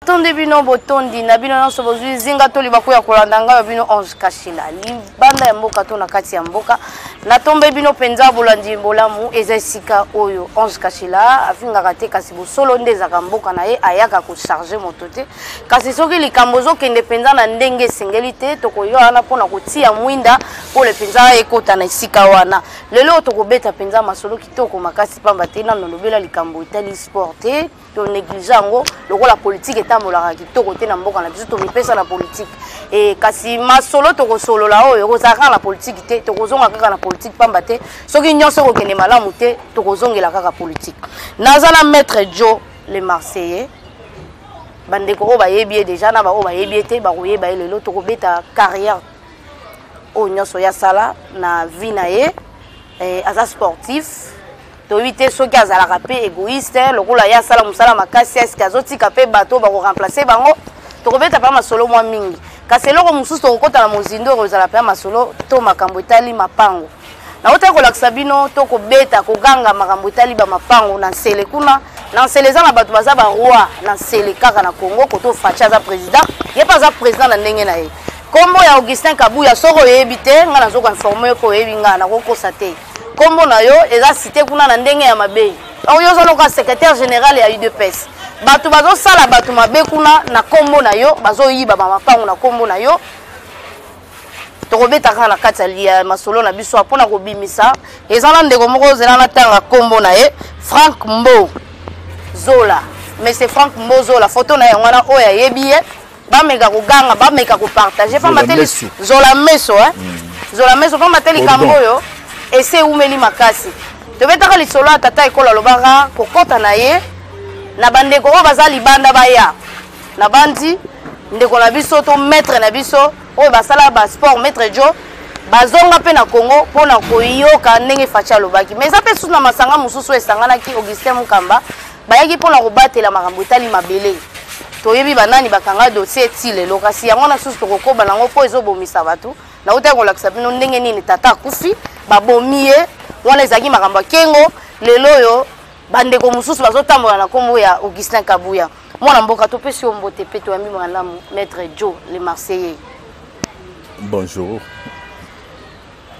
Tondi bino botondi na bino na sobozui zinga toli bakuya kolanda nga bino Ange Kashila libanda ya mboka to na kati ya mboka na tombe bino penza bolandi mbolamu ezesika oyo Ange Kashila afinga te kasi bosolo ndezaka mboka na ye ayaka ko charger moto te kasi soki likambo zo kende penza na ndenge sengeli te tokoyo ana pona kotia mwinda po le penza ekota na esika wana lelo tokobeta penza masolo kitoko makasi pamba te na lobela likambo itali sport te to négligeango lokola politique etambolaka kitoko te na mboka na biso to mipesa na politique e kasi masolo tokosolola oyo kozaka na politique te tokozonga kaka na politique pamba te soki nyonso kokende malamu te tokozongela kaka politique nazala maître Joe le Marseillais bandeko oyo bayebi déjà na ba oyo bayebi te bakoyeba lelo tokobeta carrière oyo nyonso ya sala na vie na ye aza sportif to vite soki azalaka pe égoïste lokola ya sala musala makasi eske azotika pe bato bako remplacer bango tokobeta pa masolo mwa mingi kasi eloko mosusu tokokota na mozindo kozala pe masolo to makambo etali mapango na ota kolakisa bino tokobeta koganga makambo etali ba mapango na nsele kuna na nsele eza na bato baza ba roi na nsele kaka na Congo koto Fachi aza président ye pa aza président na ndenge na ye kombo ya Augustin Kabuya soko yebi te nga nazoko informer ko yebi nga na kokosa te kombo na yo eza cité kuna na ndenge ya mabe oyo zaloka secrétaire général ya UDPS bato bazo sala bato mabe kuna na kombo na yo bazo yiba ba mapango na kombo na yo tokobeta kana na kati ya masolo na biso apona kobimisa ezala ndeko moko zela na tanga kombo na ye Frank Mbo Zola mais c'est Frank Mbo Zola photo na yango na oya yebiye ba meka ko ganga ba meka ko partager pa mateli Zola Meso Zola Meso pa mateli kambo yo ese umeli makasi tobetaka lisolo atata ekola lobaka kokota na ye na bandeko oyo baza libanda baya na bandi ndeko na biso to maître na biso oyo basala ba sport maître Joe bazonga pe na Congo pona koyoka ndenge Fachi alobaki mais eza pe susu na masanga mosusu esanganaki Augustin Mukamba bayaki pona kobatela makambo etali mabele toyebi banani bakanga dossier etilelo kasi yango na susu tokokoba nango po ezobomisa bato na uta kolakisa bino ndenge nini tata akufi babomi ye wana ezaki makambo kengo lelo yo bandeko mosusu bazotambola na kombo ya Augustin Kabuya mwana mboka topesi ombote pe to yambi malamu maître Joe le Marseillais. Bonjour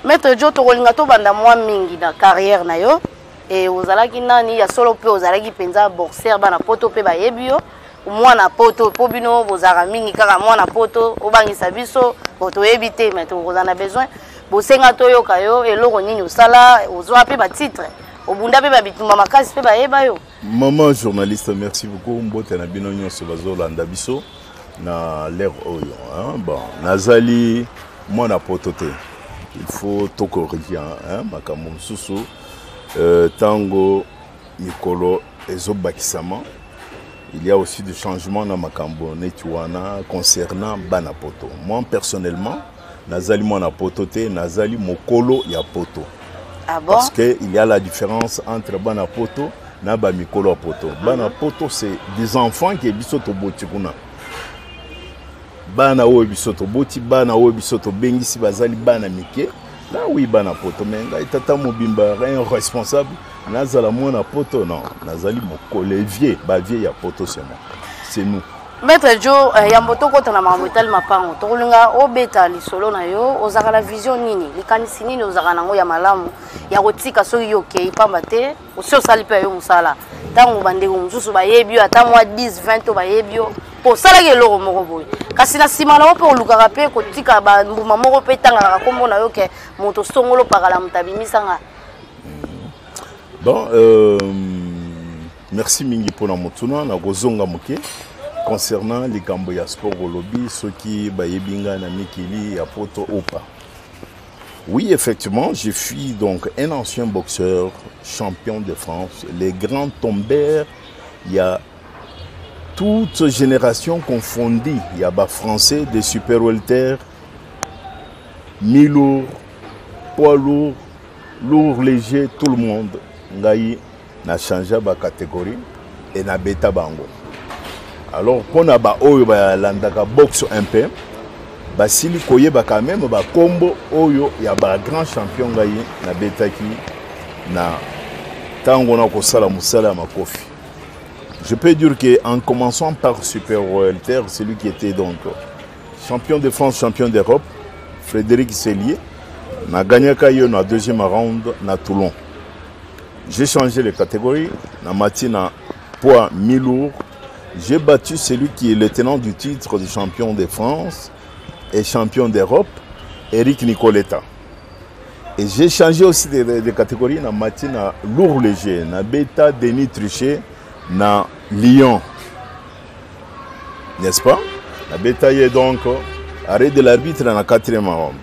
maître Joe tokolinga to banda mwa mingi na carrière na yo et ozalaki nani ya solo pe ozalaki penza boxer bana poto pe bayebi yo mwana poto po bino bozaka mingi kaka mwana poto obangisa biso poto ebite mais tokozana besoin bosenga toyoka yo eloko nini osala ozwa pe ba titre obunda pe ba bitumba makasi pe bayeba yo. Maman journaliste, merci beaucoup mbote na bino nyonso bazolanda biso na l'air oyo bon nazali mwana poto te il faut to corriger makambo mosusu tango mikolo ezobakisama. Il y a aussi des changements dans makambo netiwana concernant bana poto. Moi personnellement, nazali mwana poto te, nazali mokolo ya poto. Ah bon? Parce que il y a la différence entre bana poto na ba mikolo ya poto. Bana poto c'est des enfants qui bisoto boti kuna. Bana o bisoto boti, bana o bisoto bengisi bazali bana mike. Là oui bana poto menga itata mobimba un responsable. Nazala mwana poto non, nazali mokolo vieux, ba vieux ya poto c'est moi. C'est nous. Maître Joe yamboto kota na mamotel mapango. Tokolinga obeta lisolo na yo, ozaka la vision nini? Likanisi nini ozaka nango ya malamu? Ya kotika soki yo ke ipamba te, osio sali pe yo musala. Tango bandeko mususu bayebi yo ata mwa 10 20 to bayebi yo. Po sala ke loko moko boy. Kasi na sima na ope olukaka pe kotika ba mbuma moko pe tanga kombo na yo ke moto songolo pakala mutabimisa nga. Bon, merci mingi pour la motuna na gozonga moke concernant les Gamboya sport au lobby ceux qui bayebinga na mikili ya poto opa. Oui, effectivement, je suis donc un ancien boxeur, champion de France. Les grands tombeurs, il y a toute génération confondue. Il y a des Français, des super welter, mi-lourd, poids lourd, lourd léger, tout le monde. Ngai na changé ba catégorie et na beta bango. Alors pour na ba oyo ba landaka boxe un peu ba sili koye ba quand même ba combo oyo ya ba grand champion ngai na beta ki na tango na ko sala musala makofi. Je peux dire qu'en commençant par Super Welter, celui qui était donc champion de France, champion d'Europe, Frédéric Sellier, n'a gagné la deuxième round à Toulon. J'ai changé les catégories, na matina poids mi-lourd. J'ai battu celui qui est le tenant du titre de champion de France et champion d'Europe, Eric Nicoletta. Et j'ai changé aussi de catégorie na matina lourd léger, na bêta Denis Truchet, na Lyon. N'est-ce pas? La bêta est donc arrêt de l'arbitre dans la quatrième round.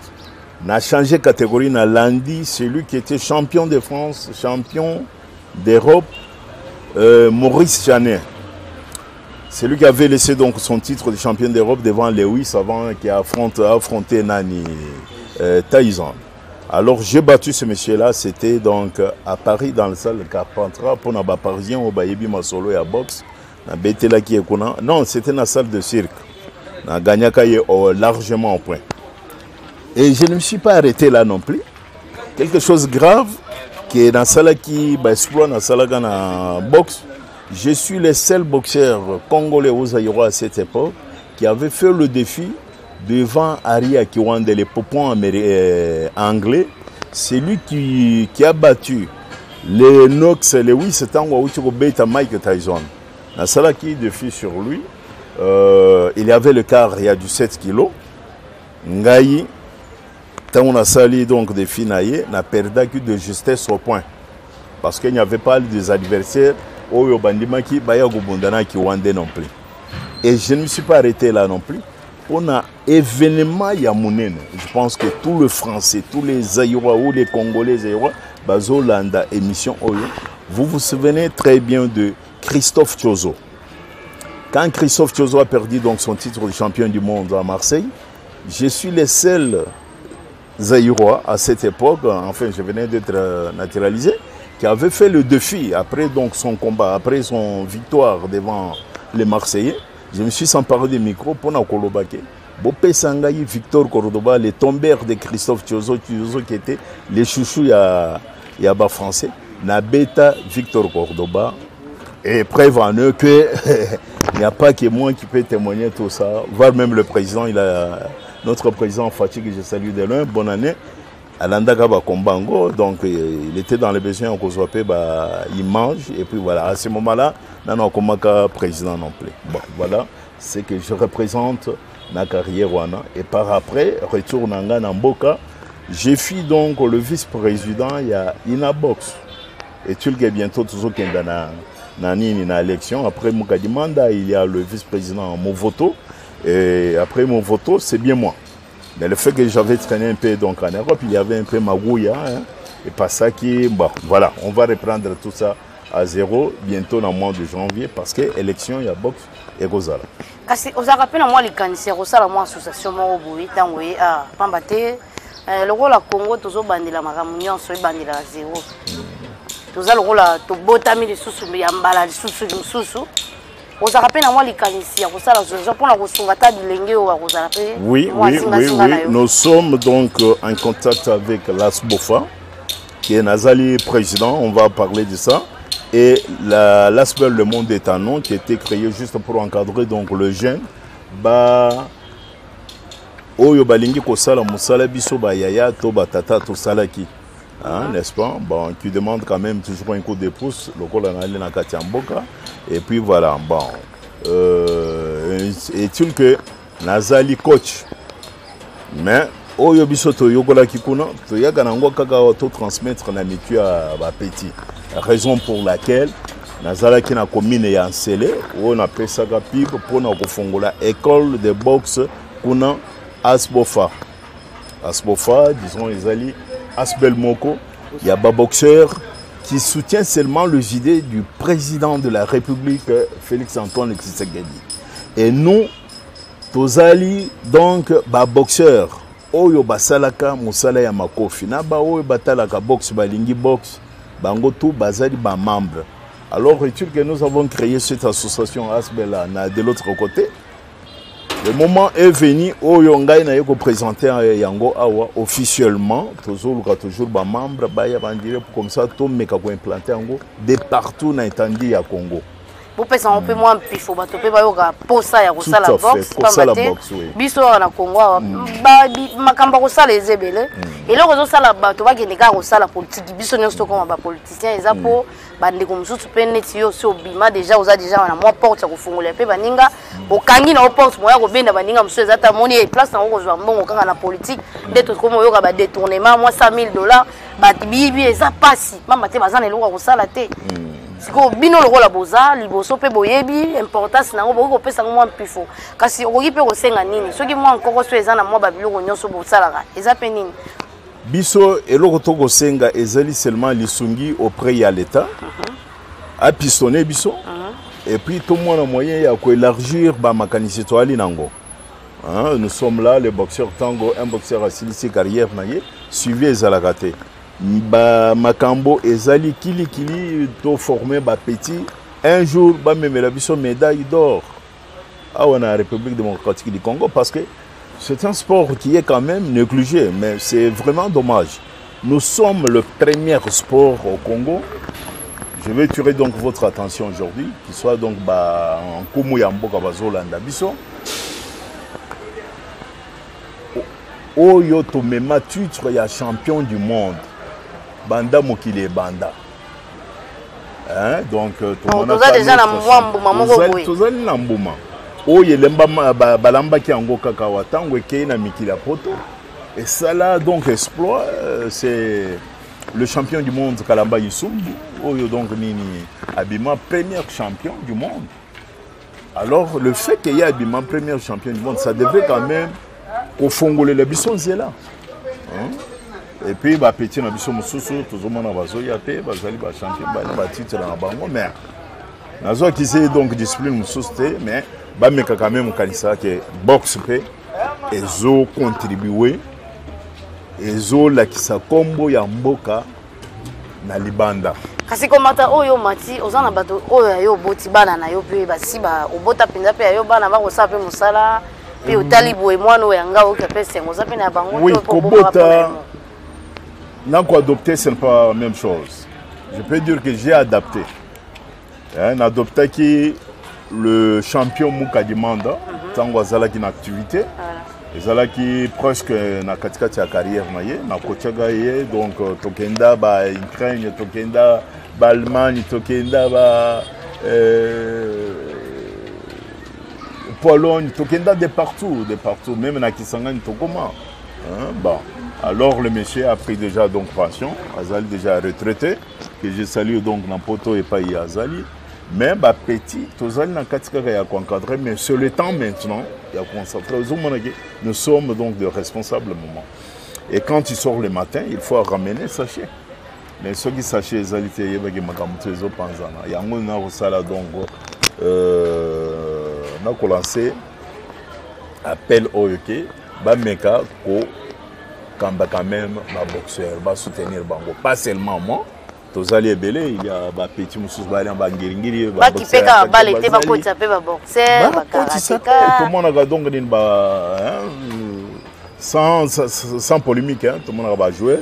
On a changé de catégorie, on a lundi celui qui était champion de France, champion d'Europe, Maurice Janet. C'est lui qui avait laissé donc son titre de champion d'Europe devant Lewis avant qui a affronté Nani Tyson. Alors j'ai battu ce monsieur-là, c'était donc à Paris dans la salle de Carpentras pour les Parisiens au Bayebi Masolo et à boxe. Non, c'était dans la salle de cirque. On a gagné largement au point. Et je ne me suis pas arrêté là non plus. Quelque chose de grave, qui est dans la salle qui explore dans la salle de boxe. Je suis le seul boxeur congolais aux Zaïrois à cette époque qui avait fait le défi devant Ari Akiwande, les popons anglais. C'est lui qui a battu les Knox, les 8 ans où il a Mike Tyson. Dans la salle qui défi sur lui, il y avait le quart, il y a du 7 kilos. Ngaï, on a sali donc des finaillés, n'a perdu de justesse au point. Parce qu'il n'y avait pas des adversaires au Bandimaki, Bayagubundana qui wande non plus. Et je ne me suis pas arrêté là non plus. On a événement Yamounene. Je pense que tous les Français, tous les Zaïrois ou les Congolais Zaïrois, Bazolanda émission Oyo. Vous vous souvenez très bien de Christophe Tiozo. Quand Christophe Tiozo a perdu donc son titre de champion du monde à Marseille, je suis le seul Zaïrois à cette époque, enfin je venais d'être naturalisé, qui avait fait le défi après donc son combat, après son victoire devant les Marseillais. Je me suis emparé du micro pour nous Kolobake. Bopé Sangaï, Victor Cordoba, les tombeurs de Christophe Tiozo qui était les chouchous Yaba français, Nabeta Victor Cordoba. Et preuve en eux qu'il n'y a pas que moi qui peut témoigner tout ça, voire même le président, notre président Fatih, que je salue de loin, bonne année. Alanda Gaba Kombango, donc il était dans les besoins au Kozwapé, il mange, et puis voilà, à ce moment-là, non, non, comme président non plus. Bon, voilà, c'est que je représente ma carrière, et par après, retour Nanga Namboka, j'ai fait donc le vice-président, il y a Inabox, et tu le gagnes bientôt, toujours qu'il y a une élection, après Moukadimanda, il y a le vice-président Movoto, et après Movoto, c'est bien moi. Mais le fait que j'avais traîné un peu donc en Europe, il y avait un peu Magouya, hein, et pas ça qui... Bon, voilà, on va reprendre tout ça à zéro bientôt dans le mois de janvier parce que l'élection, il y a boxe et Rosala. Kasi vous avez rappelé moi les cancer Rosala moi association mo boui tangoye a pambate le rôle à Congo tozo bandila makamunyo so bandila zéro. Toza le rôle à to botami les sous ya mbala les sous vous avez rappelé moi les cancer Rosala pour la resungata bilenge ou Rosala. Oui, nous sommes donc en contact avec l'ASBOFA qui est Nazali président, on va parler de ça. Et l'ASBEL Le Monde est un nom qui a été créé juste pour encadrer donc le jeune. Oyo balingi kosala musala biso ba yaya to batata to salaki. N'est-ce pas? Bon, qui demande quand même toujours un coup de pouce, le col en allant à Katiamboka. Et puis voilà, bon. Est-il que Nazali coach? Mais Oyo biso to yogola kikuna, to yaga nango kaka to transmettre l'amitié à petit. Raison pour laquelle Nazala qui na commune ya Nsele on a fait ça pib pour na kofongola école de boxe kuna Asbofa. Asbofa, disons Ezali Asbel Moko, il y a des boxeurs qui soutiennent seulement les idées du président de la République Félix Antoine Tshisekedi. Et nous tozali donc ba boxeurs oyo basalaka musala ya makofi na ba oyo batalaka boxe balingi boxe bango tout bazali ba membre. Alors est-il que nous avons créé cette association Asbela de l'autre côté. Le moment est venu oyo ngai na yeko présenter yango awa officiellement toujours ba membre ba ya bandire comme ça to meka ko implanter yango de partout na étendue ya Congo. bopesa on peut moins pifo bato pe bayoka posa ya kosala box biso na Congo ba makamba kosala ezebele eloko zosala bato bakende ka kosala politique biso nyonso koma ba politicien eza po bande ko mususu pe neti yo so bima déjà oza déjà na moi porte ya kofungola pe baninga okangi na porte moya ko benda baninga mususu eza ta moni e place na ko kozwa mbongo kanga na politique ndeto komo yoka ba détournement moi $100,000 batibibi eza pasi mama te bazana eloko kosala te siko bino lokola boza liboso pe boyebi importance nango boko pesa ngo mpifo kasi okoki pe kosenga nini soki mwa nkoko so eza na mwa babiloko nyonso bosalaka eza pe nini biso eloko to kosenga ezali seulement lisungi auprès ya l'état a pistonner biso et puis tout le monde moyen ya ko élargir ba makanisi to ali nango nous sommes là les boxeurs tango un boxeur a silisi carrière naye suivi ezalakate ba makambo ezali kili to former ba petit un jour ba memela biso médaille d'or à la République démocratique du Congo parce que c'est un sport qui est quand même négligé mais c'est vraiment dommage. Nous sommes le premier sport au Congo. Je vais tirer donc votre attention aujourd'hui qui soit donc en Koumou ya mboka bazolanda biso oyo to mema titre ya champion du monde. Banda mokile banda. Hein donc on a déjà na mbuma moko boye. Tozali na mbuma. Oye lemba balamba ki ango kaka watango ke na mikila poto. Et ça là donc exploit c'est le champion du monde Kalamba Yusumbu. Oyo donc nini Abima premier champion du monde. Alors le fait qu'il y ait Abima premier champion du monde ça devrait quand même au fongole le bison là. Hein? Et puis ba petit na biso mususu tozomona bazoya te bazali ba champion ba titre na bango mais nazo qui c'est donc discipline mususu te mais ba meka quand même kanisa que boxe pe ezo contribuer ezo la kisa kombo ya mboka na libanda kasi komata oyo mati ozana bato oyo yo boti bana na yo pe basi ba obota pinza pe yo bana ba ko sa pe musala pe otali boye mwana oyanga o ke pe sengo za pe na bango to ko bota. Non, adopter, ce n'est pas la même chose. Je peux dire que j'ai adapté. Adopté qui le champion Mouka Dimanda, tant Zala qui est en activité. Zala qui presque na katikati ya carrière naye, na kochaga ye donc tokenda ba Ukraine, tokenda ba Allemagne, tokenda ba Pologne, tokenda de partout, même na Kisangani tokoma. Bon. Alors le monsieur a pris déjà donc pension, Azali déjà retraité, que je salue donc Nampoto et Paï Azali. Mais bah petit, Tozali n'a qu'à encadrer, mais sur le temps maintenant, il y a concentré. Nous sommes donc de responsables moments. Et quand il sort le matin, il faut ramener sachet. Mais ceux qui sachent Azali, il y a des magamutezo panzana. Il y a un sala donc on a lancé appel au UK, bah meka ko quand même ma boxeur va soutenir bango pas seulement moi tozali ebele il y a ba petit mususu bali en bangiringiri ba qui peka bale te ba kotsa pe ba boxeur ba karateka tout le monde a donc une sans polémique hein tout le monde va jouer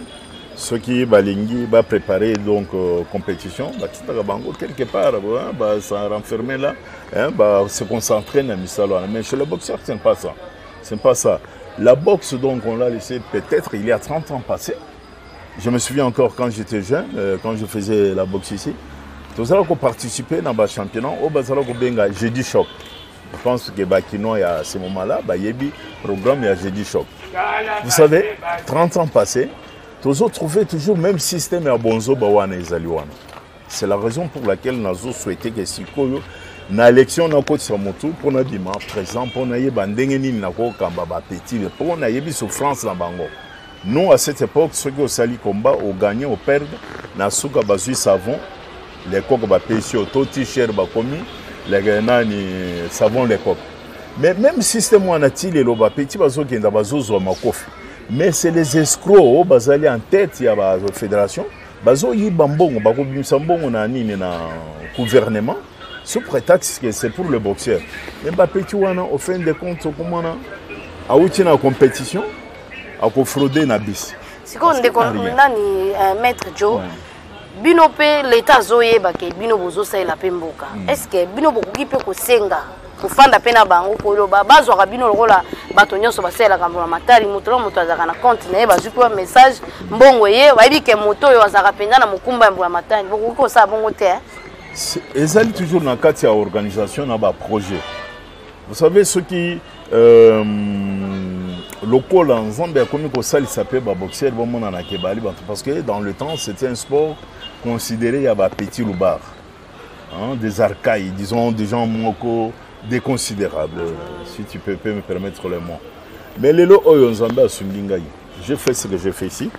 ceux qui balingi va préparer donc compétition ba titaka bango quelque part ba s'en renfermer là hein ba se concentrer na misalo mais chez le boxeur c'est pas ça. La boxe, donc, on l'a laissé peut-être il y a 30 ans passés. Je me souviens encore quand j'étais jeune, quand je faisais la boxe ici. Tout ça, qu'on participait dans le championnat, au Bazalo Benga, Jeudi Choc. Je pense que Bakino, à ce moment-là, il y a un programme, il y a Jeudi Choc. Vous savez, 30 ans passés, tous autres trouvaient toujours le même système à Bonzo, Bawana et Zaliwana. C'est la raison pour laquelle nous avons souhaité que Sikoyo, na élection na ko tsamotu pour na bima présent pour na yeba ndenge nini na ko kamba ba petit pour na yebi souffrance na bango. Nous à cette époque ceux qui au sali combat au gagner au perdre na suka bazui savon les coques ba pêcher au t-shirt ba komi les nani savon les coques. Mais même système on a-t-il le ba petit bazo kenda bazo makofi. Mais c'est les escrocs bazali en tête ya ba fédération bazo yi bambongo ba ko bimisa mbongo na nini na gouvernement. Sous prétexte que c'est pour le boxeur. Mais Petit Wana, au fin de compte, comment on a eu une compétition, on a fraudé na bis. C'est qu'on a maître Joe. bino pe l'état zoyeba ke bino bozo salela pe mboka est-ce que bino bokoki pe kosenga kofanda pe na bango koloba bazwaka bino lokola bato nyonso basalelaka mbula matari moto azalaka na compte na ye bazwi pe message mbongo ye bayebi ke moto oyo azalaka mpenza na mokumba ya mbula matari bokoki kosala bongo te ezali toujours na kati ya organisation na baprojet. Vous savez ceux qui lokola nzambe akomi kosalisa pe baboxer bomona na kebali parce que dans le temps c'était un sport considéré ya petit loupard, hein, des arcailles, disons des gens moko déconsidérables, si tu peux me permettre le mot. Mais les lots oyo nzambe asungi ngai, j'ai fait ce que j'ai fait ici.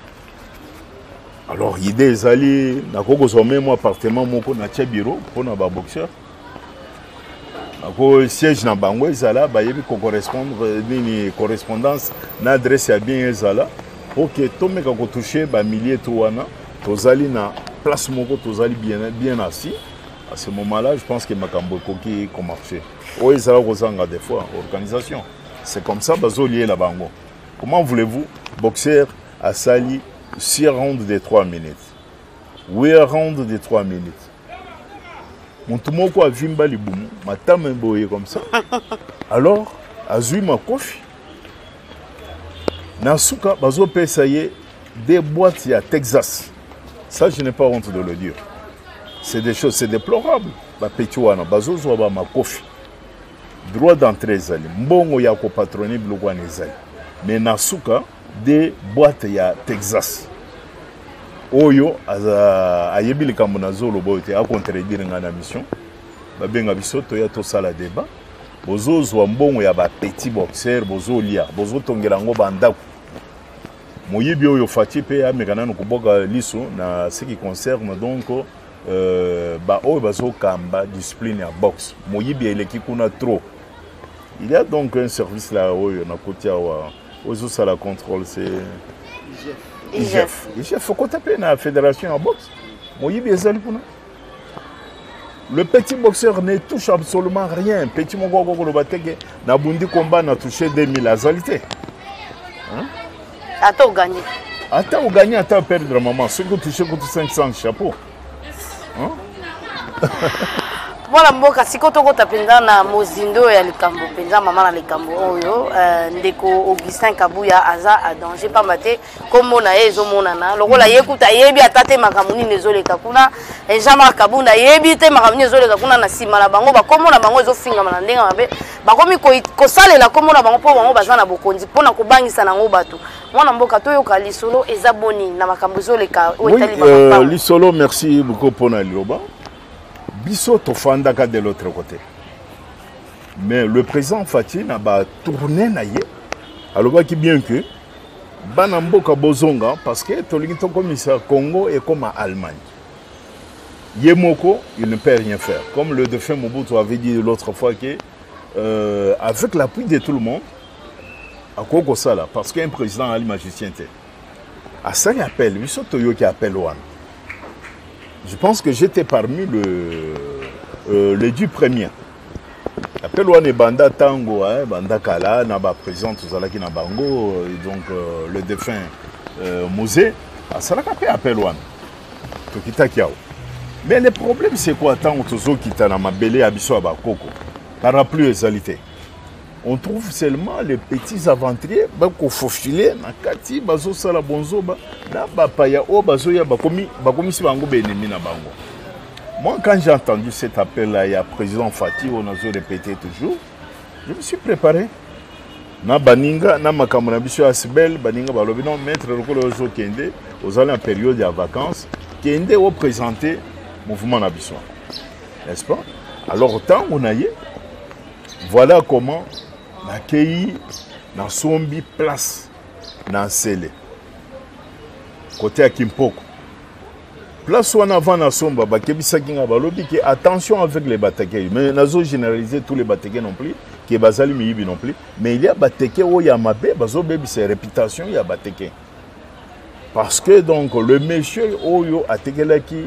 Alors l'idée ezali nakoko zome mo appartement moko na tia bureau pour na ba boxeur. Ako siège na bango ezala bayebi ko correspondre ni correspondance na adresse ya bien ezala OK tomeka ko toucher ba milliers to wana tozali na place moko tozali bien assis. À ce moment-là, je pense que makambo koki ko marcher. O ezala ko zanga des fois organisation. C'est comme ça bazo lier la bango. Comment voulez-vous boxeur à sali 6 rounds de 3 minutes. 8 rounds de 3 minutes. Mon tumoko a vimba libumu, ma tame boye comme ça. Alors, azui ma kofi. Nasuka, bazo pesaye des boîtes à Texas. Ça, je n'ai pas honte de le dire. C'est des choses, c'est déplorable. Ba petiwana, bazo zoba ma kofi. Droit d'entrée zali. Mbongo ya ko patroni blogwa nezali. Mais nasuka, des boîtes à Texas. Oyo ayebi likambo na zolo bote a contredire nga na mission. Ba benga bisoto ya to sala débat. Bozo zwa mbongo ya ba petit boxeur, bozo lia, bozo tongela ngo bandako. Moyibi oyo fati pe amekana no kuboka liso na ce qui concerne donc ba oyo bazo kamba discipline ya boxe. Moyibi eleki kuna trop. Il y a donc un service là oyo na kotia wa ozo sala contrôle c'est IGF. IGF faut qu'on tape la fédération en boxe. Moyibi ezali kuna. Le petit boxeur ne touche absolument rien. Petit mongo ko lo bateke na bundi combat na touché 2000 azalité. Hein? Attends gagner. Attends gagner, attends perdre maman. Ce que touché contre 500 chapeau. Hein? Voilà mboka sikoto ko tapenza na mozindo ya likambo penza mama na likambo oyo ndeko Augustin Kabuya aza a danger pa mate komo na ezo monana lokola yekuta yebi atate makamuni nezoleka kuna Jean-Marc Kabunda yebi te makamuni nezoleka kuna na sima la bango ba komo na bango ezo finga na ndenga mabe ba komi ko salela komo na bango po bango bazana bokonzi pona ko bangisa na ngo bato mwana mboka to yoka lisolo eza boni na makambo zoleka o etali ba oui, lisolo merci beaucoup pona liloba. Biso tofandaka de l'autre côté. Mais le président Fati n'a pas tourné naïe. Alors qui bien que Banamboka Bozonga parce que tolingi ton commissaire Congo est comme à Allemagne. Yemoko, il ne peut rien faire. Comme le défunt Mobutu avait dit l'autre fois que avec l'appui de tout le monde, à Koko Sala, parce qu'un président a magicien. À ça il appelle, Biso Toyo qui appelle Ouane. Je pense que j'étais parmi les 10 premiers. Appel Ouane Banda Tango, Banda Kala, Naba président Tuzalaki Nabango, donc le défunt Mosé, Salaka appel Ouane. Tokita Kiao. Mais le problème c'est quoi? Tant Tozo Kita na Mabele Abiso Abakoko, parapluie égalité. On trouve seulement les petits aventuriers qui faufilent na kati bazo sala bonzo ba na bapaya o bazo ya bakomi si bango benemi na bango. Moi quand j'ai entendu cet appel là, il y a président Fati on a répété toujours, je me suis préparé. Na baninga na makambo na biso asibel baninga balobi non maître lokolo zo kende aux en période de vacances kende au présenter mouvement na biso. N'est-ce pas? Alors autant on a eu voilà comment na kei na sombi place na sele côté à Kimpoko place où on avant na somba ba kebisa kinga balobi que attention avec les batekei mais nazo généraliser tous les batekei non plus que bazali miyibi non plus mais il y a batekei o ya mabe bazo bebi ses réputation ya batekei parce que donc le monsieur oyo atekela qui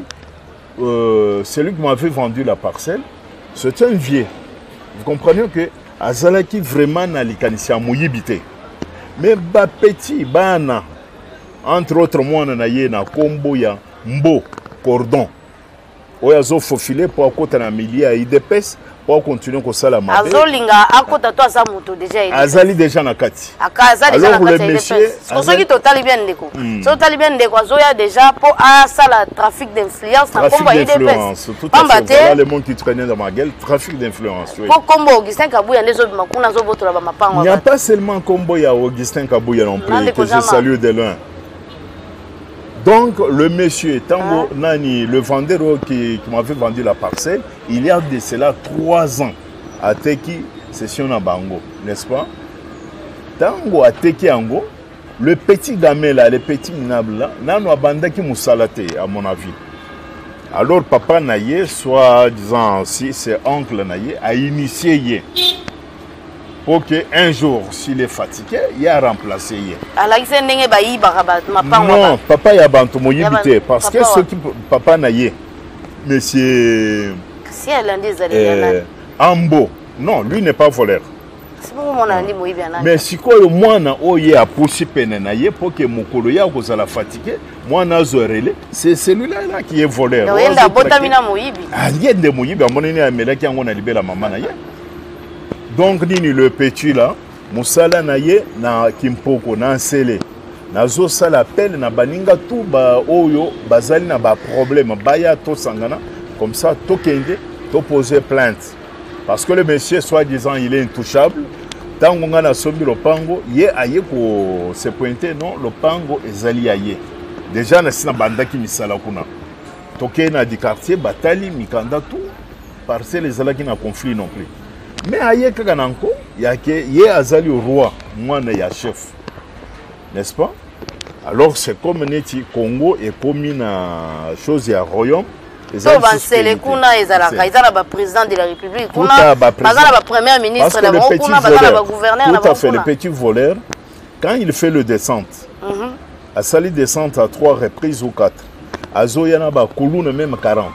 celui qui m'avait vendu la parcelle c'est un vieux. Vous comprenez que Azalaki vraiment na likanisia moyibité. Mais ba petit bana entre autres moi na ye na kombo ya mbo cordon oyo azofaufile mpo akota na milieu ya idps pour continuer kosala mabe azolinga akota to asa moto déjà azali déjà na kati azali déjà na kati soki totali bien ndeko so totali bien ndeko azoya déjà pour asala trafic d'influence na kombo ya IDPS pamba te le monde qui traînait dans ma gueule trafic d'influence oui pour kombo Augustin Kabuya ndezo makuna zo botola ba mapango il n'y a pas seulement kombo ya Augustin Kabuya non plus que je salue de loin. Donc, le monsieur, Tango Nani, le vendeur qui m'avait vendu la parcelle, il y a de cela 3 ans, à Teki, session à Bango, n'est-ce pas? Tango à Teki Ango, le petit gamin là, le petit minable là, Nano Abanda qui moussalaté, à mon avis. Alors, papa Naye, soit disant si c'est oncle Naye, a initié pour qu'un jour, s'il est fatigué, il a remplacé. Non, papa y a bantu moyibité parce que ce qui papa naye, monsieur Ambo, non, lui n'est pas voleur. Mais si quoi le moine oye a poussé peine naye pour que mokolo ya kozala fatigué, moine azorele, c'est celui-là là qui est voleur. Il y a botamina moyibi. Ah, il y a des moyibi, à mon avis, à Melaki on a libéré la maman naye. Donc, nini le petit là, Moussala naye na Kimpoko na Nsele. Nazo sala appel na baninga tout ba oyo bazali na ba problème baya to sangana comme ça to kende to poser plainte parce que le monsieur soi-disant il est intouchable tango ngana sombi lopango ye aye ko se pointer non lopango ezali aye déjà na sina bandaki misala kuna toke na di quartier batali mikanda tout parce que les alaki na conflit non plus. Mais aye kaka nanko yake ye azali roi mwana ya chef, n'est-ce pas? Alors c'est comme neti Congo et comme une chose ya royaume. So bansele kuna ezalaka ezala ba président de la République kuna bazala ba premier ministre na bango kuna bazala ba gouverneur na bango. Tout à fait, le petit voleur quand il fait le descente. A sali descente à 3 reprises ou 4. Azoyana ba kuluna même 40.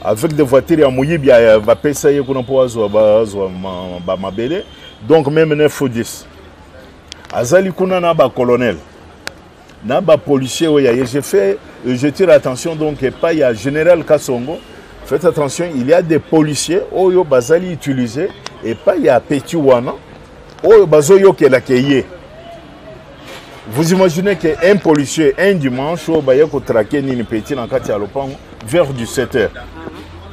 Avec des voitures à Mouyibi, il va payer pour ba mabele. Donc même 9 ou 10. Azali kuna na ba colonel. Na ba policier je tire attention donc et pas il y a général Kassongo. Faites attention, il y a des policiers oyo bazali utilisés et pas il y a petit wana oyo bazoyo ke la keye. Vous imaginez qu'un policier un dimanche au bayako traquer ni petit dans kati ya lopango vers 17h.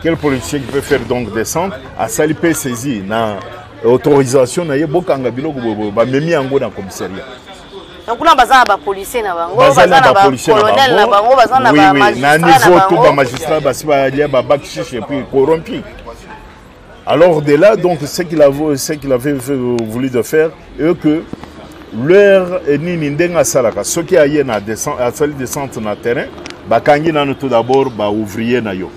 Quel policier qui peut faire donc descendre à saliper saisi na autorisation na yebokanga biloko ba memi yango na commissariat. Donc on a besoin de policiers na bango, besoin de colonel na bango, besoin de magistrat na niveau tout ba magistrat ba siba lia ba bac chiche et puis corrompu. Alors de là donc ce qu'il avait voulu de faire et que leur nini ndenga salaka ce qui a yé na descente à salle descente na terrain ba kangi na tout d'abord ba ouvrier na yo.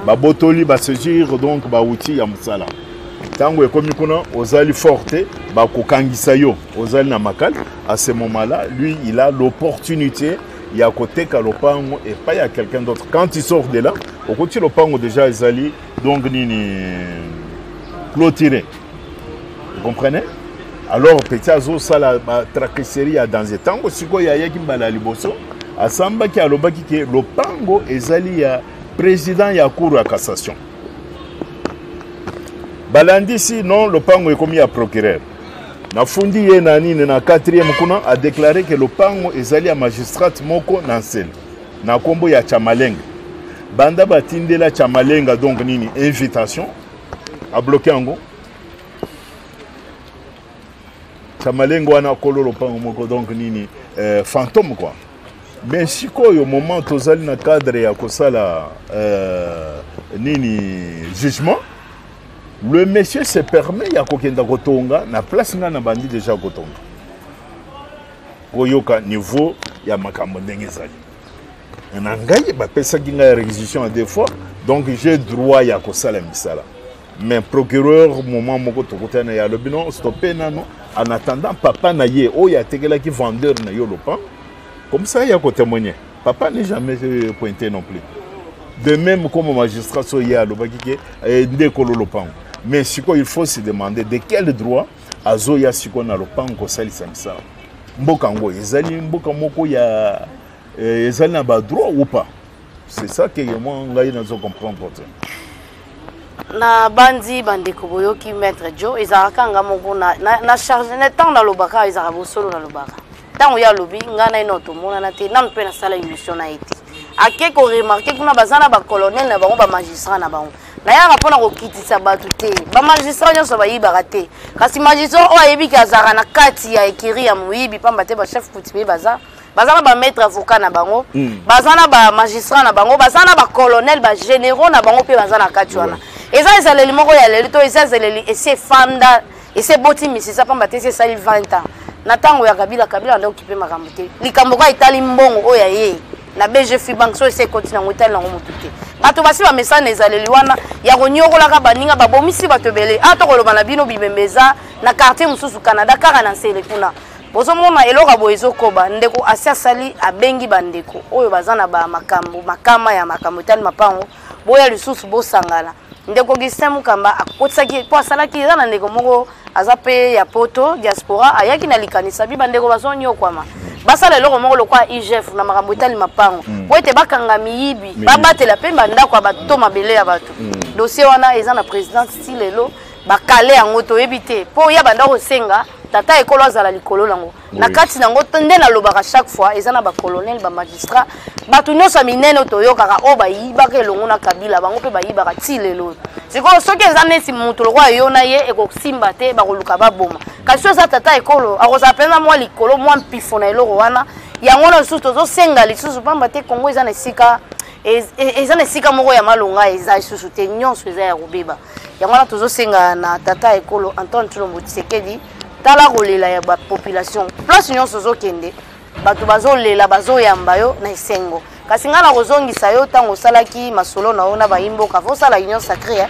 Ba botoli ba saisir donc ba outil ya musala. Tango ekomi kuna ozali forte ba kokangisa yo ozali na makal à ce moment-là lui il a l'opportunité il y a côté kalopango et pas il y a quelqu'un d'autre quand il sort de là au côté lopango déjà ezali donc nini clôturé vous comprenez alors petit azo sala ba tracasserie à dans tango siko ya yaki mbala liboso asamba ki alobaki ke lopango ezali ya président ya cour à cassation. Balandi si non le pango est commis à procureur. Na fundi ye nani na 4e kuna a déclaré que le pango ezali à magistrat moko nansel. Na kombo ya Chamalenga. Banda batinde la Chamalenga donc nini invitation à bloquer ango. Chamalenga wana kolo le pango moko donc nini fantôme quoi. Mais si au moment tozali na cadre ya kosala nini jugement le monsieur se permet ya kokenda kotonga na place nga na bandi déjà kotonga koyoka niveau ya makambo ndenge ezali na ngai bapesaki ngai ya réquisition à deux fois donc j'ai droit ya kosala misala mais procureur moment moko tokotana ya lobi non stoppé nano en attendant papa na ye oyo atekelaki vendeur na yo lopan comme ça il y a côté témoigner papa n'est jamais pointé non plus de même comme magistrat soya lobaki ke ndekolo lopan. Mais si quoi il faut se demander de quel droit azoya siko na lopango salisa misala. Mboka ngo ezali mboka moko ya ezali na ba droit ou pas. c'est ça que moi ngai nazo comprendre na bandi bandeko boyoki maître Joe ezalaka nga moko na charge na temps na lobaka ezalaka bosolo na lobaka ntango ya lobi nga na ino tomonana te nanu mpe nasala émission na ye te ake koremarke kuna baza na bacolonel na bango bamagistrat na bango nayaka mpona kokitisa bato te bamagistrat nyonso bayibaka te kasi magistrat oyo ayebiki azalaka na kati ya ekiri ya moyibi pamba te bachef coutumier baza na bamaître avocat na bango baza na bamagistrat na bango baza na bacolonel bagénéraux na bango mpe baza na kati wana eza ezaleli moko ya leli to eza ezaleli esi efanda esi eboti misisa pamba te esi esali 20 ans na ntango ya kabila nde okipe makambo te likambo ka etali mbongo oyo ya ye na BGF bank so esi ekoti nango etali nango motu te bato basi bamesana ezaleli wana ya konyokolaka baninga babomisi bato ebele tokoloba na bino bibembe eza na quartier mosusu Canada kaka na nsele kuna bozomona eloko boye ezokoba ndeko asi asali abengi bandeko oyo baza na makama ya makambo etali mapango boya lisusu bosangana ndeko Gistin Mukamba akotisaki po asalaki eza na ndeko moko aza pe ya poto diaspora ayaki na likanisa bi bandeko bazonyokwama basala eloko moko lokwa IGF na makambo etali mapango po ete bakanga miyibi babatela pe bandako ya bato mabele ya bato dossier wana eza na président stilelo bakale yango toyebi te po ya bandako senga tata ekolo azala likolo nango na kati nango nde nalobaka chaque fois eza na bacolonel bamagistrat bato nyonso minene toyokaka oyo bayibaka elongo na kabila bango mpe bayibaka ti lelo sikoyo soki eza neti moto lokwa yo na ye ekosimba te bakoluka baboma kasi eza tata ekolo akozala mpenza mwa likolo mwa mpifo na eloko wana yango na lisusu tozosenga lisusu pamba te kongo eza na esika moko ya malonga eza lisusu te nyonso eza ya kobeba yango wana tozosenga na tata ekolo Antoine Tshilombo Tshisekedi tala kolela ya population place nyonso zokende bato bazolela bazoyamba yo na esengo kasi nga na kozongisa yo ntango osalaki masolo na yo na bayimboka fosala union sacré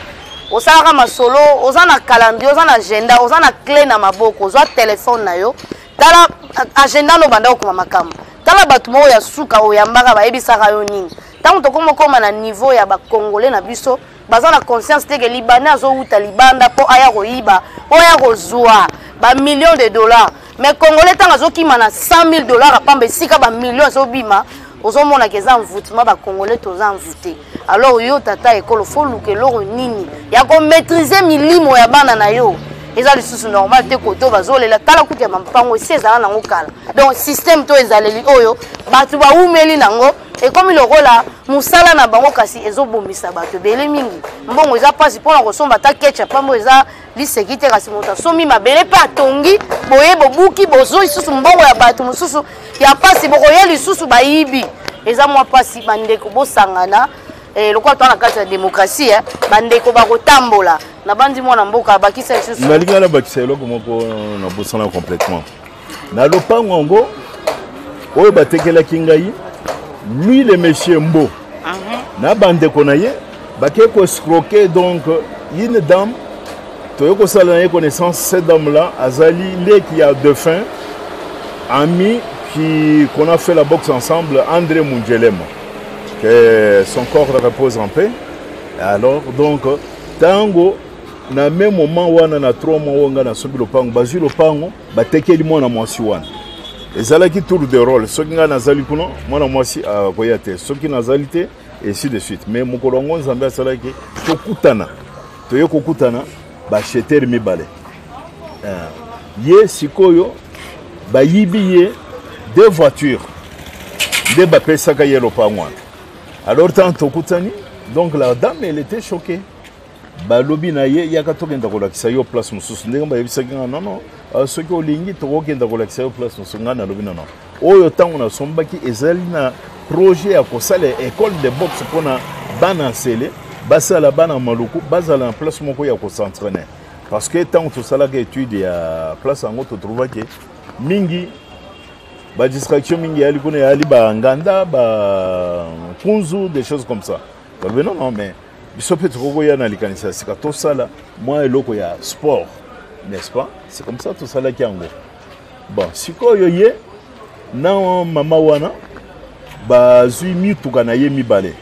osalaka masolo oza na calendrier oza na agenda oza na clé na maboko ozwa telefone na yo tala agenda no banda okoma makambo tala bato moko ya suka oyambaka bayebisaka yo nini ntango tokomokoma na niveau ya bakongole na biso baza na conscience teke libanais azowuta libanda mpo aya koyiba mpo aya kozwa $millions de dollars mais congolais tanga zokima na $100,000 apamba esika millions ezobima ozomona ke eza mvutema bacongolais toza mvute alors yo tata ekolo fo luka eloko nini ya komaîtriser milimo ya bana na yo eza lisusu normal te koto bazolela tala kuti ya mampango esi ezala nango kala donc système to ezaleli oyo bato baumeli nango ekomi lokola musala na bango kasi ezobomisa bato ebele mingi mbongo eza mpasi mpona kosomba ata kecha pambo eza liseki te kasi moto asomi mabele mpe atongi boye bobuki bozwi lisusu mbongo ya bato mosusu ya mpasi bokoya lisusu bayibi eza mwa mpasi bandeko bosangana lokola toa na kati ya démocratie bandeko bakotambola na bandi mwana mboka bakisa lisusu nalinga na bakisa eloko moko na bosana complètement na lopango yango oyo batekelaki ngai lui le monsieur Mbo na bandeko na ye bake ko escroquer donc une dame toyoko sala na connaissance cette dame là azali qui a de fin ami qui qu'on a fait la boxe ensemble André Munjelemo que son corps repose en paix alors donc tango na même moment wana na 3 mois nga na sobi lopango bazui lopango batekeli mwana mwasi wana ezalaki tour de rôle soki nga nazali kuna mwana mwasi akoya te soki nazali te ainsi de suite mais mokolo yango nzambe asalaki tokutana toye kokutana bashetere mibale ye sikoyo bayibi ye 2 voitures nde bapesaka ye lopango wana alors tant tokutani donc la dame elle était choquée balobi na ye yaka tokenda kolakisa yo place mosusu ndenge bayebisaki nga non soki olingi tokokenda kolakisa yo place mosusu nga nalobi non oyo ntango nasombaki ezali na projet ya kosala école de boxe mpona bana nsele basala bana maluku bazala na place moko ya kosentraîner parce que ntango tosalaka étude ya place yango totrouvaki mingi badistraction mingi yali kuna yali banganda bakunzu des choses comme ça balobi non mais biso pe tokokoya na likanisa sika tosala mwa eloko ya sport n'est-ce pas c'est comme ça tosalaki yango bon sikoyo ye na mama wana bazwi mituka na ye mibale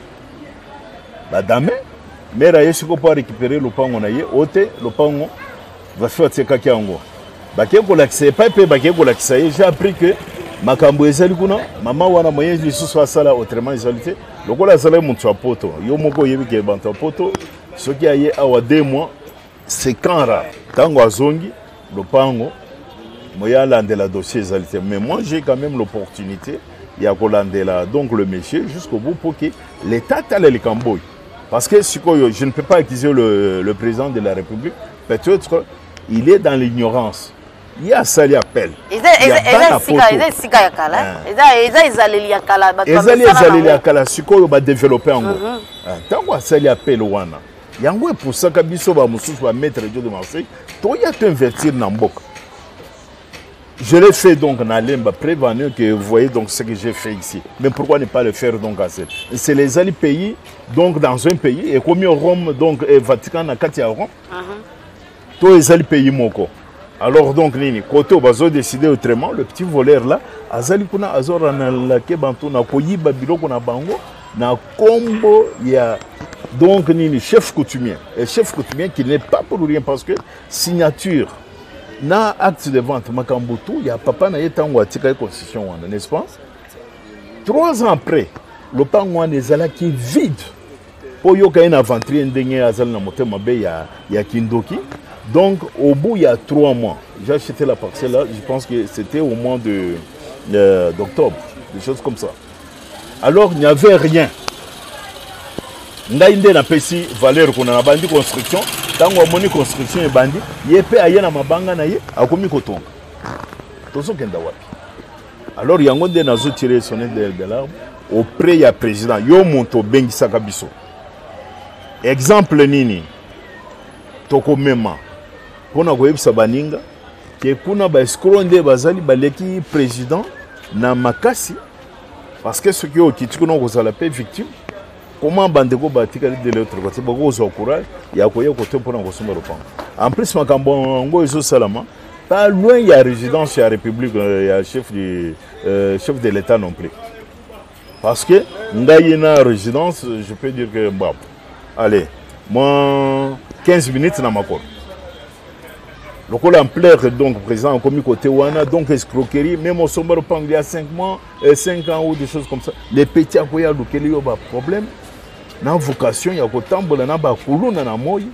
badame mera ye siko po récupérer lopango na ye ote lopango va faire atekaki yango bake kolakisa epai mpe bake kolakisa ye j'ai appris que makambo ezali kuna mama wana moyen lisusu asala autrement ezalité lokola azala mutu ya poto yo moko yebi ke bantu ya poto soki aye awa 2 mois c'est quand rare tango azongi lopango moya landela dossier ezalité mais moi j'ai quand même l'opportunité ya kolandela donc le monsieur jusqu'au bout pour que l'état tale le Cambodge parce que je ne peux pas accuser le président de la République peut-être il est dans l'ignorance. Il y a ça, il appelle. Il y a développer en gros. Tant que ça, il appelle Wana. Il y a pour ça que Bisso va mettre de Marseille. Toi, il y a t'invertir dans Mbok. Je l'ai fait donc dans l'Emba, prévenir que vous voyez donc ce que j'ai fait ici. Mais pourquoi ne pas le faire donc à cette? C'est les alliés pays, donc dans un pays, et comme Rome, donc et Vatican, à Katia Rome, tous les alliés pays Moko. Alors donc nini côté bazo décider autrement le petit voleur là azali kuna azora na la kebantu na koyiba biloko na bango na combo ya donc nini chef coutumier et chef coutumier qui n'est pas pour rien parce que signature na acte de vente makambutu ya papa na yetango atika constitution wana n'est-ce pas 3 ans après le pango ezala qui vide po yoka ina aventurier ndenge azali na motema be ya Kindoki. Donc, au bout, il y a 3 mois, j'ai acheté la parcelle là, je pense que c'était au mois d'octobre, des choses comme ça. Alors, il n'y avait rien. Ndaïnde na pesi valeur qu'on a bandi construction, tant qu'on a moni construction et bandi, yepé aye na mabanga na ye, akomi kotonga. Tozo kenda wapi. Alors, il y a un monde qui a tiré son de l'arbre auprès du président. Yo monto bengi sakabiso. Exemple nini, toko mema. Pona koyebisa baninga ke kuna ba escronde bazali baleki président na makasi parce que ce qui est kitiko kozala pe victime comment bandeko batikali de l'autre côté bako zo courage ya koya côté pona kosomba lopango en plus makambo ngo ezo salama pas loin il y a résidence ya République il y a chef de l'état non plus parce que ngai na résidence je peux dire que bon allez moi 15 minutes na makoro. Le col ampleur donc présent comme côté Wana donc escroquerie même au sommet il y a 5 mois 5 ans ou des choses comme ça les petits akoya lokeli yo ba problème na vocation ya kotambola na ba kuluna na moyi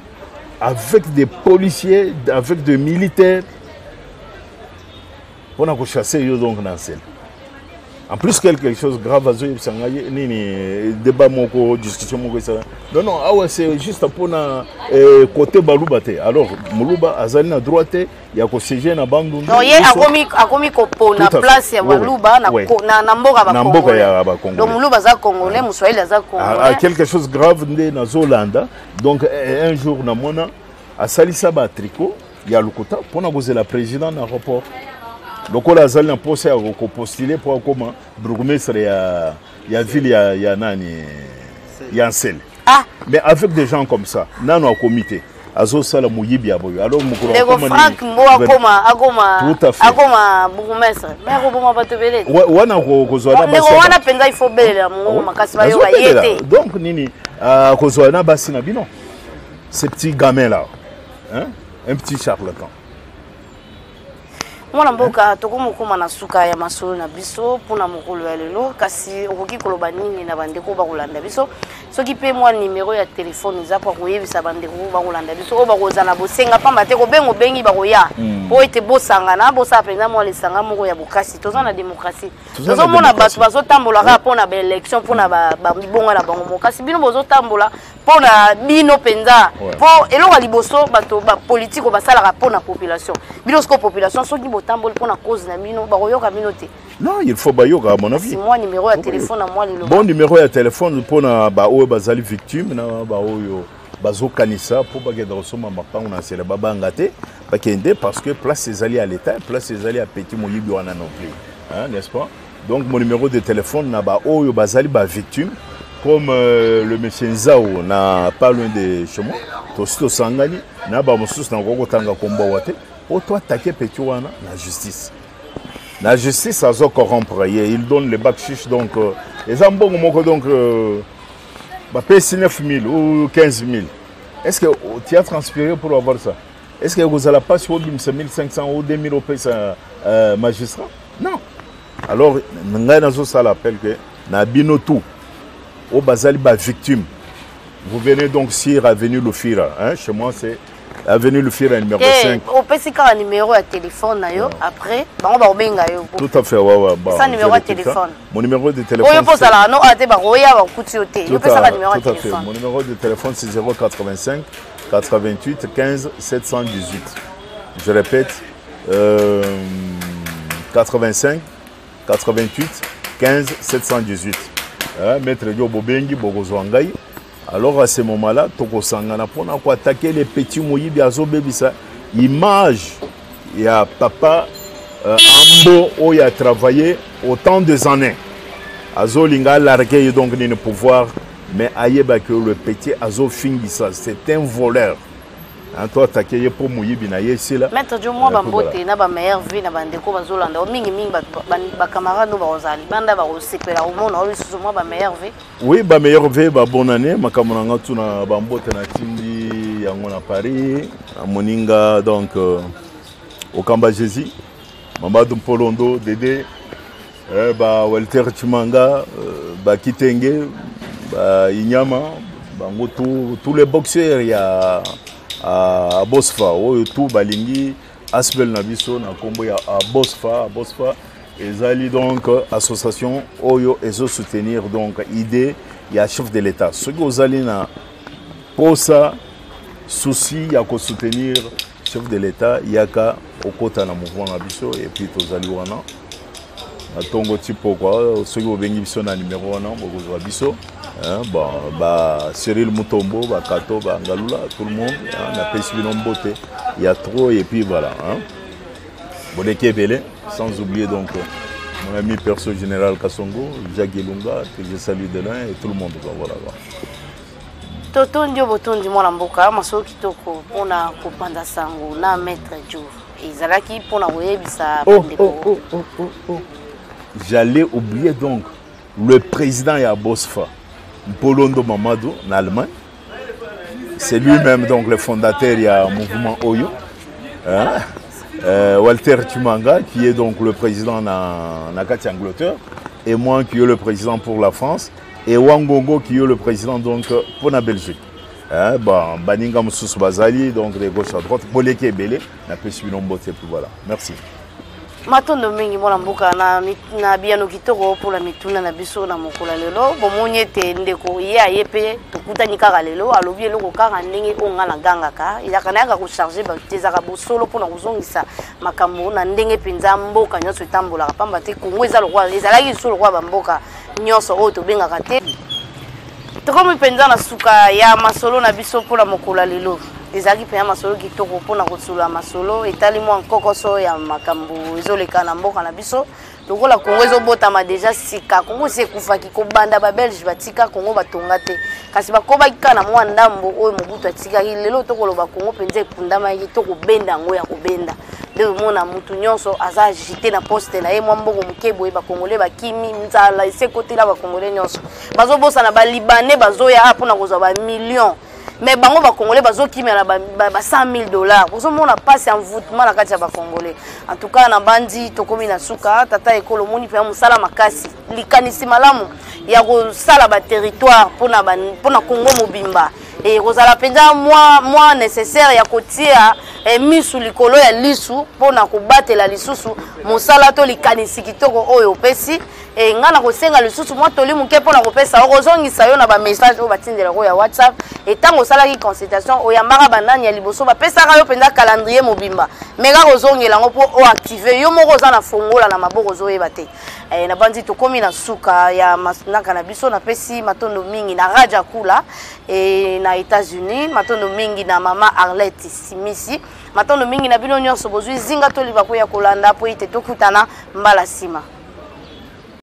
avec des policiers avec des militaires on a chasser yo donc dans celle. En plus quelque chose grave azo sangaye nini débat moko discussion moko ça non ah ouais c'est juste pour na côté baluba te alors muluba azali na droite ya ko siéger na bandu non ye akomi ko pona place ya baluba na mboka ba Congo donc muluba za congolais muswahili za congolais quelque chose grave ndé na Zolanda donc un jour na mona asalisa ba tricot ya lukuta pona kozela président na rapport. Donc on a zali na poste ya postulé pour comment bourgmestre ya ville ya nani ya Ansel. Ah mais avec des gens comme ça nano a comité azo sala muyibi aboyo alors mukuru ko Frank Mboa akoma bourgmestre mais ko boma batobele wana ko zwana basi wana penza il faut belela mu makasi ba yo yete donc nini ko zwana basi na bino ces petits gamins là hein un petit charlatan. Mwana mboka tokomukuma na suka ya masolo na biso pona mokolo ya lelo kasi okoki koloba nini na bandeko ba kolanda biso soki pe mwa numéro ya téléphone za kwa koyebisa bandeko ba kolanda biso o ba kozana bosenga pamba te ko bengo bengi ba koya po ete bosanga na bosa penza mwa lesanga moko ya bokasi toza na démocratie tozo mona bato bazo tambola ka pona ba élection pona ba bonga na bango mokasi bino bozo tambola pona bino penza po eloko liboso bato ba politique ba sala ka pona population bino sko population soki tambol pour la cause na mino ba koyoka mino te non il faut ba yoka à mon avis c'est moi numéro de téléphone à moi le bon numéro de téléphone pour na ba o bazali victime na ba oyo bazo kanisa pour ba geda osoma mapango na sele ba bangate ba kende parce que place ses alliés à l'état place ses alliés à petit moyibi wana non plus hein n'est-ce pas donc mon numéro de téléphone na ba oyo bazali ba victime comme le monsieur Nzao na pas loin de chez moi to sito sangani na ba mususu na koko tanga komba wate o toi attaquer petit wana la justice. La justice a zo corrompre il donne les bacs chiches donc les ambongo moko donc ba paye 9 000 ou 15 000. Est-ce que tu as transpiré pour avoir ça? Est-ce que vous allez pas sur 1 500 ou 2 000 euros ça magistrat? Non. Alors ngai nazo ça l'appel que na bino tout au bazali ba victime. Vous venez donc sur avenue Lufira, hein, chez moi c'est avenue Lufira numéro 5. On peut si un numéro de téléphone na yo après on va obenga yo. Tout à fait ouais bah. Ça numéro de téléphone. Mon numéro de téléphone. Oui, pour ça là non ate ba roya ba kutiote. Yo peut ça numéro de téléphone. Mon numéro de téléphone c'est 085 88 15 718. Je répète 85 88 15 718. Maître Dio Bobengi Bogozwangai. Alors à ce moment-là, Toko Sangana pour attaquer les petits mouillis biazo bebisa image. Il y a papa Ambo où il a travaillé autant de années. Azo linga largué donc le pouvoir, mais ayeba que le petit Azo Fingisa, c'est un voleur. Toi attaqué pour mouiller binaye ici là. Maître Dio moi bambote na ba meilleure vie na bandeko bazolanda mingi mingi ba camarades no bazali banda ba osepela au monde au susu moi ba meilleure vie. Oui, ba meilleure vie ba bonne année makamonanga tuna bambote na tindi yango na Paris à Moninga donc au Kamba Jésus Mamadou Polondo Dédé ba Walter Chimanga ba Kitenge ba Inyama bango tous les boxeurs il y a à Bosfa, tout balingi Asbel Nabiso na kombo ya à Bosfa et zali donc association oyo ezo soutenir donc idée ya chef de l'état. Ce que vous allez na posa souci ya ko soutenir chef de l'état yaka okota na mouvement Nabiso et puis tozali wana atongo tipo quoi ce que vous bengi biso na numéro wana bokozwa biso. Bon, bah, Cyril Moutombo, bah, Kato, bah, Ngalula, tout le monde, on a payé beauté. Il y a trop et puis voilà. Bodeke Belé, sans oublier donc mon ami perso général Kassongo, Jacques Ilunga, que je salue de loin et tout le monde. Voilà. Totondi botondi mwana mboka maso kitoko pona kopanda sango na maître Dio. Ezalaki pona koyebisa bandeko. J'allais oublier donc le président ya Bosfa. Polondo Mamadou en Allemagne. C'est lui-même donc le fondateur du mouvement Oyo. Walter Tumanga qui est donc le président na Kati Angleterre et moi qui est le président pour la France et Wangongo qui est le président donc pour la Belgique. Bon, Baninga Moussous Bazali donc de gauche à droite, Boleke Belé, n'a pas suivi l'ombote et puis voilà. Merci. Matondo mingi mwana mboka na biano kitoko pour la mituna na biso na mokola lelo bomoni ete ndeko ye ayepe tokutani kaka lelo alobi eloko kaka ndenge onga na gangaka ilakana yaka ko charger ba tezaka bosolo pour na kozongisa makambo na ndenge penza mboka nyonso etambolaka pamba te Kongo ezalokwa ezalaki solo kwa bamboka nyonso oyo tobengaka te tokomi penza na suka ya masolo na biso pour la mokola lelo. Ezaki pe masolo kitoko pona kosula masolo etali mwa nkokoso ya makambo ezoleka na mboka na biso lokola Kongo ezobotama déjà sika Kongo sekufaki kobanda ba Belge batika Kongo batonga te kasi bakoba kika mwa ndambo oyo mobutu atika lelo tokoloba Kongo penze kundama yi tokobenda ngo ya kobenda nde mona mutu nyonso aza agité na poste na ye mwa mboko mukebo ba Congolais bakimi nzala esekotela ba Congolais nyonso bazobosa na ba Libanais bazoya pona kozwa ba millions. Mais bango ba Congolais bazokimia na ba $100,000. Kozo mona passe envoûtement na kati ya ba Congolais. En tout cas na bandi tokomi na suka tata ekolo moni pe musala makasi. Likanisi malamu ya ko sala ba territoire pona Congo mobimba. Et kozala penza moi nécessaire ya kotia misu likolo ya lisu pona kobatela lisusu musala to likanisi kitoko oyo pesi. Et ngana kosenga lisusu mwa toli muke pona kopesa okozongisa yo na ba message o batindela ko ya WhatsApp et tango sala ki consultation o ya mara banani ya liboso ba pesa ka yo penza calendrier mobimba mega kozongela ngo po o activer yo moko za na fongola na maboko zo yeba te na bandi to komi na suka ya masnaka na biso na pesi matondo mingi na Raja Kula et na États-Unis matondo mingi na mama Arlette Simisi matondo mingi na bino nyonso bozwi zinga toli bakoya kolanda po ite tokutana mbala sima.